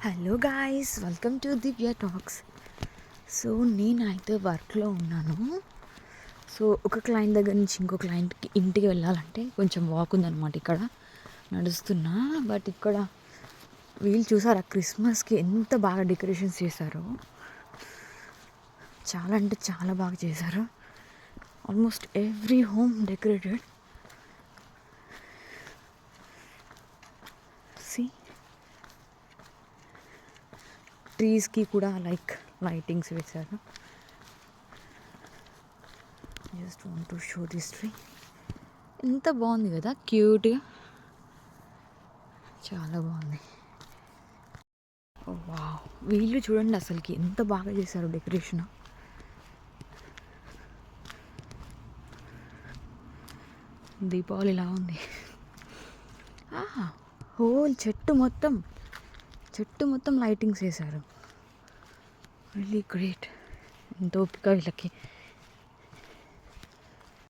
Hello guys, welcome to Divya talks. So నేనైతే వర్క్లో ఉన్నాను. సో ఒక క్లయింట్ దగ్గర నుంచి ఇంకో క్లయింట్కి ఇంటికి వెళ్ళాలంటే కొంచెం వాక్ ఉందన్నమాట. ఇక్కడ నడుస్తున్నా. బట్ ఇక్కడ వీళ్ళు చూసారా క్రిస్మస్కి ఎంత బాగా డెకరేషన్స్ చేశారో. చాలా అంటే చాలా బాగా చేశారు. Almost every home decorated. సి ట్రీస్కి కూడా లైటింగ్స్ వేశారు. Just want to show this tree. ఎంత బాగుంది కదా, క్యూట్గా, చాలా బాగుంది. వావ్, వీళ్ళు చూడండి అసలుకి ఎంత బాగా చేశారు డెకరేషన్. దీపావళి ఇలా ఉంది. హోల్ చెట్టు మొత్తం లైటింగ్స్ వేశారు. Really great. ఎంత ఓపిక వీళ్ళకి.